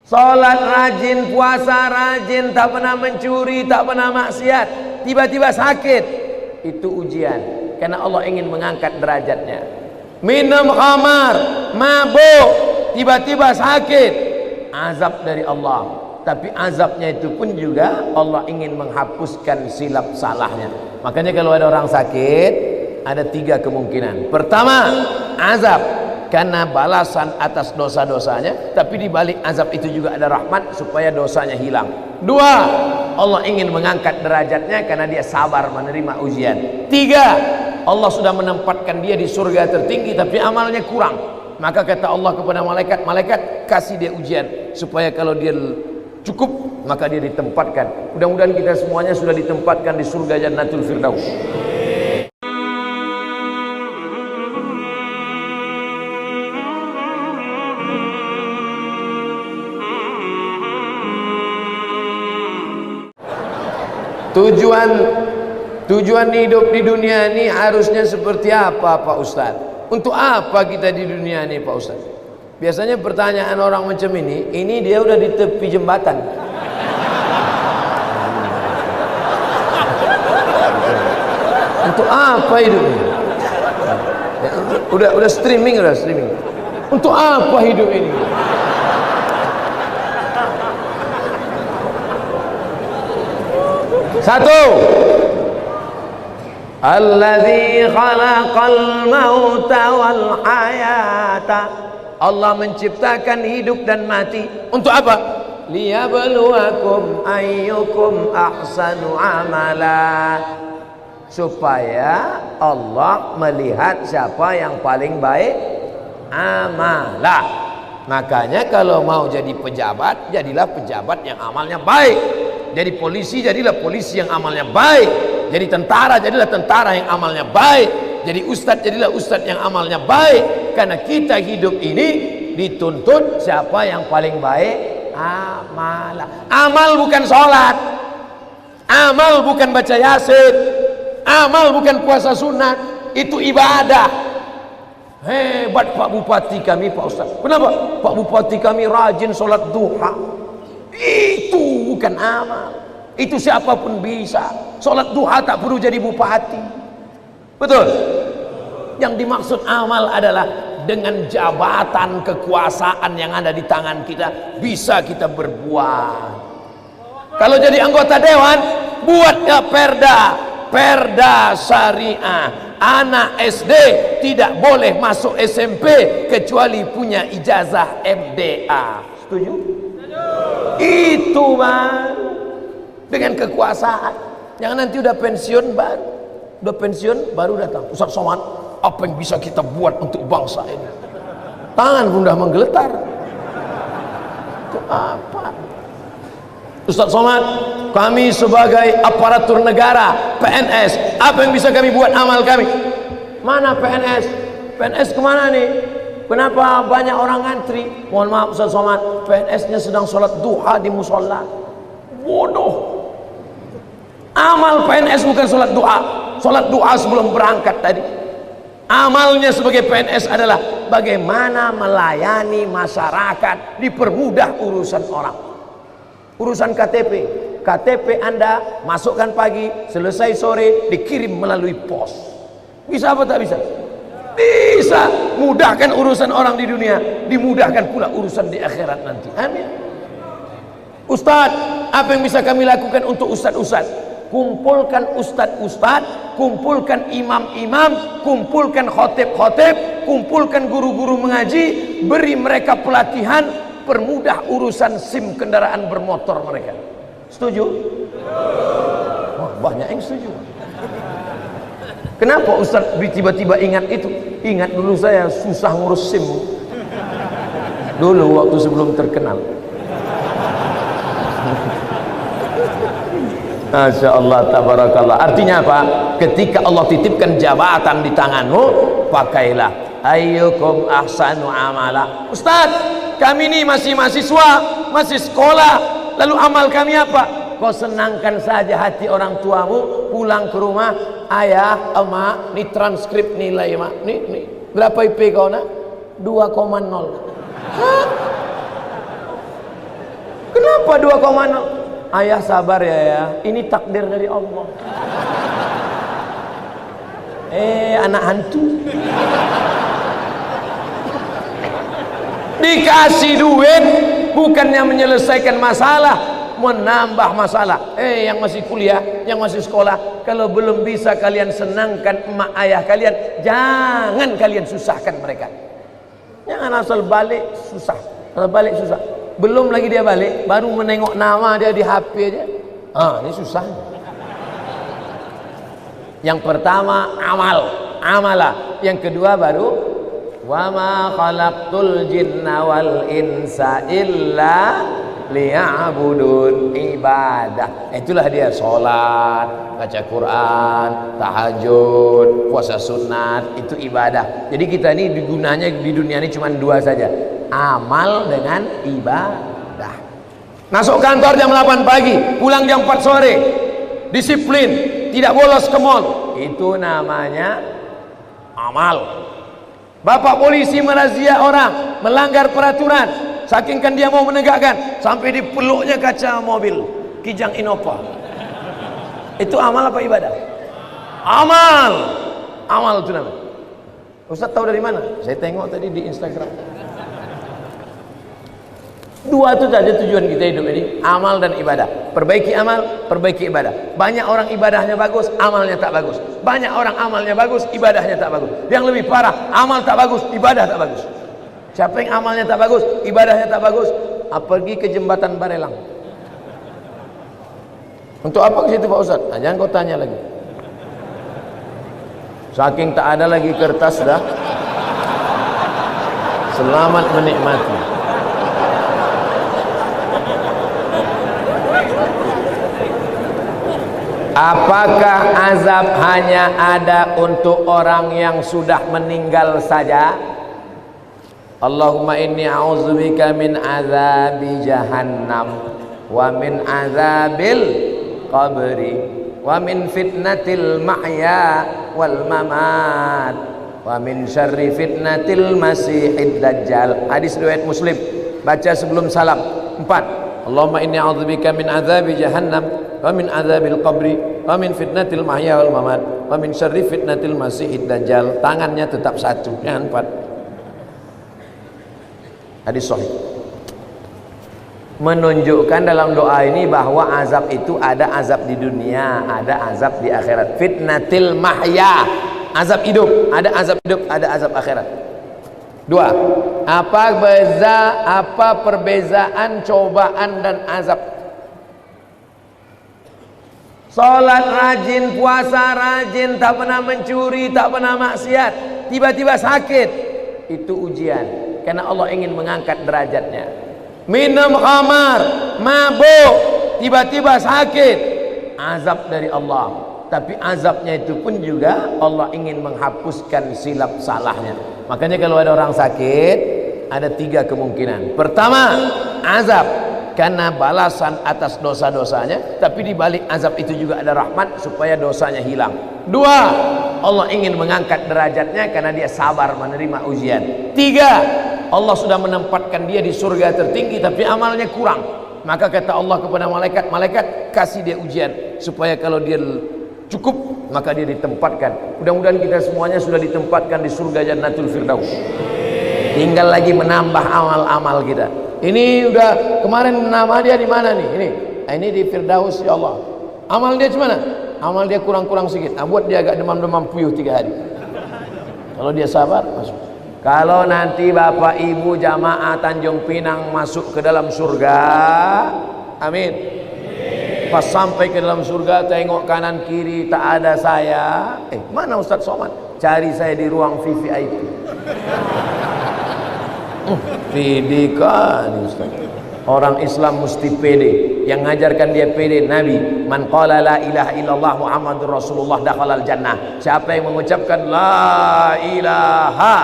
Sholat rajin, puasa rajin, tak pernah mencuri, tak pernah maksiat, tiba-tiba sakit, itu ujian, karena Allah ingin mengangkat derajatnya. Minum khamar, mabuk, tiba-tiba sakit, azab dari Allah. Tapi azabnya itu pun juga Allah ingin menghapuskan silap salahnya. Makanya kalau ada orang sakit, ada 3 kemungkinan. Pertama, azab karena balasan atas dosa-dosanya, tapi di balik azab itu juga ada rahmat supaya dosanya hilang. 2, Allah ingin mengangkat derajatnya karena dia sabar menerima ujian. 3, Allah sudah menempatkan dia di surga tertinggi tapi amalnya kurang. Maka kata Allah kepada malaikat, malaikat kasih dia ujian supaya kalau dia cukup maka dia ditempatkan. Mudah-mudahan kita semuanya sudah ditempatkan di surga Jannatul Firdaus. Tujuan hidup di dunia ini harusnya seperti apa Pak Ustadz? Untuk apa kita di dunia ini Pak Ustadz? Biasanya pertanyaan orang macam ini dia udah di tepi jembatan. Untuk apa hidupnya? Udah streaming. Untuk apa hidup ini? Satu, Alladzi khalaqal mauta wal hayata. Allah menciptakan hidup dan mati untuk apa? Liyabluwakum ayyukum ahsanu amala. Supaya Allah melihat siapa yang paling baik amala. Makanya kalau mau jadi pejabat, jadilah pejabat yang amalnya baik. Jadi polisi, jadilah polisi yang amalnya baik. Jadi tentara, jadilah tentara yang amalnya baik. Jadi ustadz, jadilah ustadz yang amalnya baik. Karena kita hidup ini dituntut siapa yang paling baik amalan. Amal bukan sholat, amal bukan baca yasin, amal bukan puasa sunat, itu ibadah. Hebat Pak Bupati kami Pak Ustadz. Kenapa? Pak Bupati kami rajin sholat duha. Itu bukan amal. Itu siapapun bisa. Sholat duha tak perlu jadi bupati. Betul? Yang dimaksud amal adalah dengan jabatan kekuasaan yang ada di tangan kita bisa kita berbuat. Kalau jadi anggota dewan, buatnya perda syariah. Anak SD tidak boleh masuk SMP kecuali punya ijazah MDA. Setuju? Itu Bang. Dengan kekuasaan. Jangan nanti udah pensiun baru datang. Ustaz Somad, apa yang bisa kita buat untuk bangsa ini? Tangan pun udah menggeletar. Itu apa? Ustaz Somad, kami sebagai aparatur negara, PNS, apa yang bisa kami buat amal kami? Mana PNS? PNS kemana nih? Kenapa banyak orang ngantri? Mohon maaf Ustaz Somad, PNS-nya sedang sholat duha di musola. Bodoh. Amal PNS bukan sholat duha. Sholat duha sebelum berangkat tadi. Amalnya sebagai PNS adalah bagaimana melayani masyarakat, dipermudah urusan orang. Urusan KTP Anda masukkan pagi, selesai sore, dikirim melalui pos. Bisa apa tak bisa? Bisa. Mudahkan urusan orang di dunia, dimudahkan pula urusan di akhirat nanti. Amin. Ustadz, apa yang bisa kami lakukan untuk ustadz-ustadz? Kumpulkan ustadz-ustadz, kumpulkan imam-imam, kumpulkan khotib-khotib, kumpulkan guru-guru mengaji, beri mereka pelatihan, permudah urusan SIM kendaraan bermotor mereka. Setuju? Wah, banyak yang setuju. Kenapa Ustadz tiba-tiba ingat itu? Ingat dulu saya susah ngurus SIM dulu waktu sebelum terkenal. Masya Allah, tabarakallah. Artinya apa? Ketika Allah titipkan jabatan di tanganmu, pakailah. Ayyukum ahsanu amala. Ustaz, kami ini masih mahasiswa, masih sekolah, lalu amal kami apa? Kau senangkan saja hati orang tuamu, pulang ke rumah, ayah, emak, ini transkrip nilai mak, nih, berapa IP kau nak? 2,0. Bapak 2,0. Ayah sabar ya, ini takdir dari Allah. Anak hantu. Dikasih duit bukannya menyelesaikan masalah, menambah masalah. Yang masih kuliah, yang masih sekolah, kalau belum bisa kalian senangkan emak ayah kalian, jangan kalian susahkan mereka. Jangan asal balik susah. Asal balik susah. Belum lagi dia balik, baru menengok nama dia di HP aja. Ini susah. Yang pertama amalah. Yang kedua baru wa ma khalaqtul jinna wal insa illa liya'budun, ibadah. Itulah dia sholat, baca Quran, tahajud, puasa sunat, itu ibadah. Jadi kita ini gunanya di dunia ini cuma dua saja, amal dengan ibadah. Masuk kantor jam 8 pagi, pulang jam 4 sore, disiplin, tidak bolos ke mall, itu namanya amal. Bapak polisi merazia orang melanggar peraturan, saking kan dia mau menegakkan, sampai dipeluknya kaca mobil Kijang Innova. Itu amal apa ibadah? Amal itu namanya. Ustaz tahu dari mana? Saya tengok tadi di Instagram. Dua itu saja tujuan kita hidup ini, amal dan ibadah. Perbaiki amal, perbaiki ibadah. Banyak orang ibadahnya bagus, amalnya tak bagus. Banyak orang amalnya bagus, ibadahnya tak bagus. Yang lebih parah, amal tak bagus, ibadah tak bagus. Siapa yang amalnya tak bagus, ibadahnya tak bagus, pergi ke jembatan Barelang. Untuk apa ke situ Pak Ustaz? Jangan kau tanya lagi. Saking tak ada lagi kertas dah. Selamat menikmati. Apakah azab hanya ada untuk orang yang sudah meninggal saja? Allahumma inni a'udzubika min azabi jahannam wa min azabil qabri wa min fitnatil mahya wal mamat wa min syarri fitnatil masihid dajjal. Hadis riwayat Muslim, baca sebelum salam. 4. Allahumma inni a'udzubika min azabi jahannam wa min azabil qabri wa min fitnatil mahya wal mamat wa min syarri fitnatil masihid dajjal. Tangannya tetap satu, jangan 4. Hadis sahih menunjukkan dalam doa ini bahwa azab itu ada azab di dunia, ada azab di akhirat. Fitnatil mahya, azab hidup, ada azab hidup, ada azab akhirat. 2. Apa perbezaan cobaan dan azab? Salat rajin, puasa rajin, tak pernah mencuri, tak pernah maksiat, tiba-tiba sakit, itu ujian, karena Allah ingin mengangkat derajatnya. Minum khamar, mabuk, tiba-tiba sakit, azab dari Allah. Tapi azabnya itu pun juga Allah ingin menghapuskan silap salahnya. Makanya kalau ada orang sakit, ada 3 kemungkinan. Pertama, azab karena balasan atas dosa-dosanya, tapi di balik azab itu juga ada rahmat supaya dosanya hilang. 2, Allah ingin mengangkat derajatnya karena dia sabar menerima ujian. 3, Allah sudah menempatkan dia di surga tertinggi tapi amalnya kurang. Maka kata Allah kepada malaikat, malaikat kasih dia ujian supaya kalau dia cukup maka dia ditempatkan. Mudah-mudahan kita semuanya sudah ditempatkan di surga Jannatul Firdaus. Tinggal lagi menambah amal-amal kita. Ini udah kemarin nama dia di mana nih? Ini di Firdaus ya Allah. Amal dia gimana? Amal dia kurang-kurang sedikit. Buat dia agak demam-demam puyuh 3 hari. Kalau dia sabar masuk. Kalau nanti Bapak Ibu jamaah Tanjung Pinang masuk ke dalam surga, amin. Pas sampai ke dalam surga, tengok kanan kiri tak ada saya. Mana Ustaz Somad? Cari saya di ruang VVIP. Pede kan Ustaz. Orang Islam mesti pede. Yang ngajarkan dia pede Nabi. Man qala la ilaha illallah Muhammadur Rasulullah dakhalal jannah. Siapa yang mengucapkan la ilaha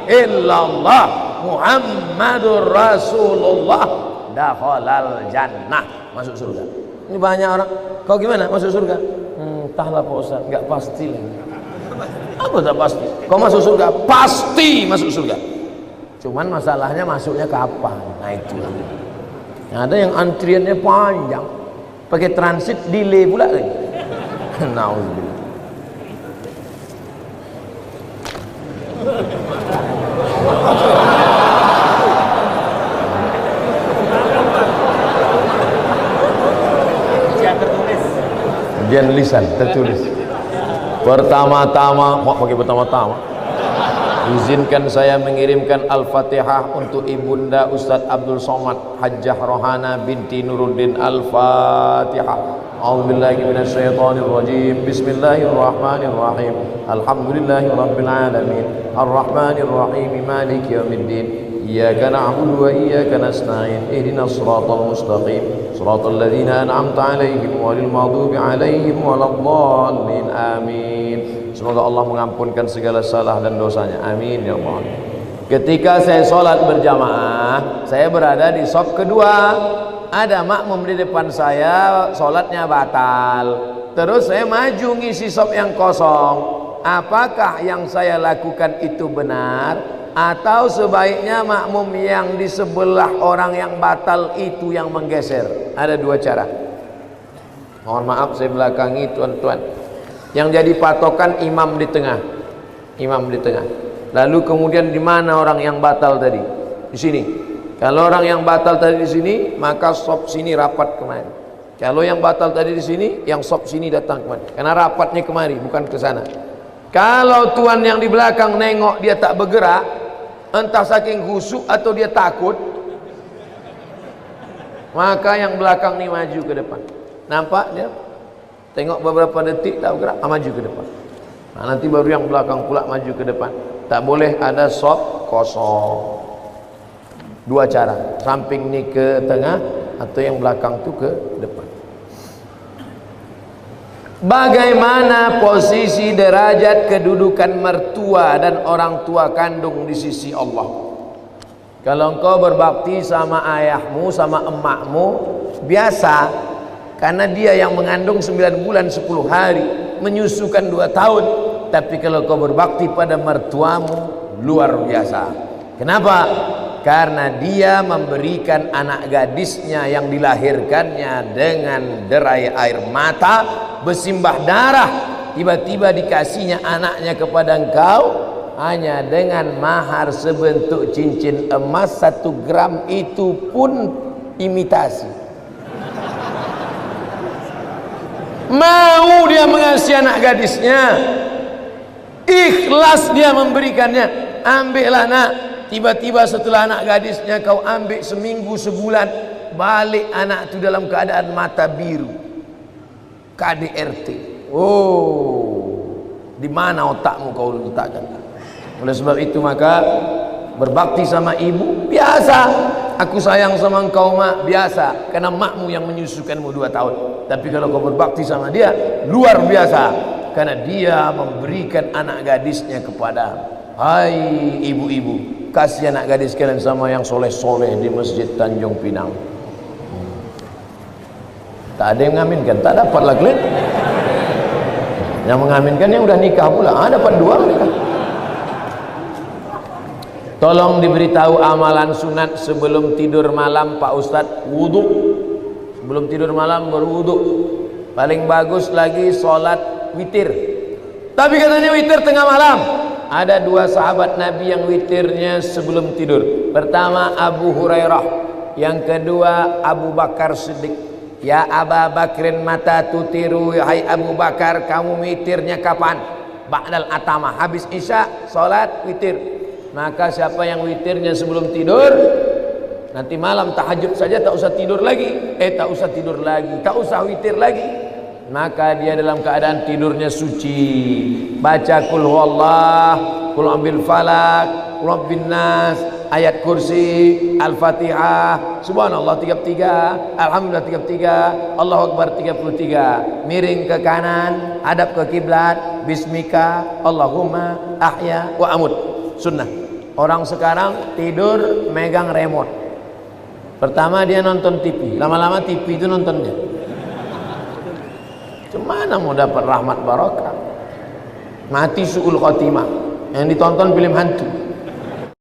illallah Muhammadur Rasulullah dakhalal jannah, masuk surga. Ini banyak orang, kau gimana masuk surga? Entahlah Pak Ustaz, enggak pasti lagi. Apa tak pasti? Kau masuk surga, pasti masuk surga. Cuman masalahnya masuknya kapan? Nah itu lagi. Ada yang antriannya panjang, pakai transit delay pula lagi. Nauzubillah. Ujian lisan tertulis. Pertama-tama, mau pakai pertama-tama. Izinkan saya mengirimkan Al-Fatihah untuk Ibunda Ustadz Abdul Somad Hajjah Rohana binti Nuruddin. Al-Fatihah. A'udzubillahi minasyaitonirrajim. Bismillahirrahmanirrahim. Alhamdulillahirabbil alamin. Arrahmanirrahim. Maliki yaumiddin. Iyyaka na'budu wa iyyaka nasta'in. Ihdinas siratal mustaqim. Siratal ladzina an'amta 'alaihim ghairil maghdubi 'alaihim waladdallin. Amin. Semoga Allah mengampunkan segala salah dan dosanya. Amin ya Allah. Ketika saya sholat berjamaah, saya berada di shaf kedua. Ada makmum di depan saya, sholatnya batal. Terus saya maju ngisi shaf yang kosong. Apakah yang saya lakukan itu benar? Atau sebaiknya makmum yang di sebelah orang yang batal itu yang menggeser? Ada dua cara. Mohon maaf saya belakangi tuan-tuan. Yang jadi patokan imam di tengah. Imam di tengah. Lalu kemudian di mana orang yang batal tadi? Di sini. Kalau orang yang batal tadi di sini, maka shaf sini rapat kemari. Kalau yang batal tadi di sini, yang shaf sini datang kemari. Karena rapatnya kemari, bukan ke sana. Kalau tuan yang di belakang nengok dia tak bergerak, entah saking khusyuk atau dia takut, maka yang belakang ni maju ke depan. Nampak dia? Tengok beberapa detik tak bergerak, maju ke depan. Nah, nanti baru yang belakang pula maju ke depan. Tak boleh ada shaf kosong. Dua cara, samping ni ke tengah atau yang belakang tu ke depan. Bagaimana posisi derajat kedudukan mertua dan orang tua kandung di sisi Allah? Kalau engkau berbakti sama ayahmu, sama emakmu, biasa, karena dia yang mengandung 9 bulan 10 hari, menyusukan 2 tahun. Tapi kalau kau berbakti pada mertuamu, luar biasa. Kenapa? Karena dia memberikan anak gadisnya yang dilahirkannya dengan derai air mata, bersimbah darah, tiba-tiba dikasihnya anaknya kepada engkau hanya dengan mahar sebentuk cincin emas 1 gram, itu pun imitasi. Mau dia mengasihi anak gadisnya, ikhlas dia memberikannya. Ambillah nak. Tiba-tiba setelah anak gadisnya kau ambil seminggu sebulan, balik anak itu dalam keadaan mata biru, KDRT. Oh, di mana otakmu kau letakkan? Oleh sebab itu maka berbakti sama ibu biasa. Aku sayang sama engkau mak, biasa, karena makmu yang menyusukanmu 2 tahun. Tapi kalau kau berbakti sama dia, luar biasa, karena dia memberikan anak gadisnya kepada. Hai ibu-ibu, kasih anak gadis kalian sama yang soleh-soleh di Masjid Tanjung Pinang. Tak ada yang mengaminkan, tak dapatlah kalian. Yang mengaminkan yang udah nikah pula, dapat 2 nikah. Tolong diberitahu amalan sunat sebelum tidur malam Pak Ustadz. Wudhu. Sebelum tidur malam berwudhu. Paling bagus lagi sholat witir. Tapi katanya witir tengah malam. Ada 2 sahabat Nabi yang witirnya sebelum tidur. Pertama Abu Hurairah, yang kedua Abu Bakar Siddiq. Ya Aba Bakrin mata tutiru, hai Abu Bakar, kamu witirnya kapan? Ba'dal atama, habis isya salat witir. Maka siapa yang witirnya sebelum tidur, nanti malam tahajud saja tak usah tidur lagi, tak usah tidur lagi, tak usah witir lagi, maka dia dalam keadaan tidurnya suci. Baca kul huwallah, kul ambil falak, kul rabbin nas, ayat kursi, al-fatihah, subhanallah 33, alhamdulillah 33, Allahu akbar 33, miring ke kanan, hadap ke kiblat, bismika Allahumma ahya wa amut. Sunnah. Orang sekarang tidur megang remote. Pertama dia nonton TV, lama-lama TV itu nontonnya. Cemana mau dapat rahmat barokah? Mati su'ul khotimah. Yang ditonton film hantu.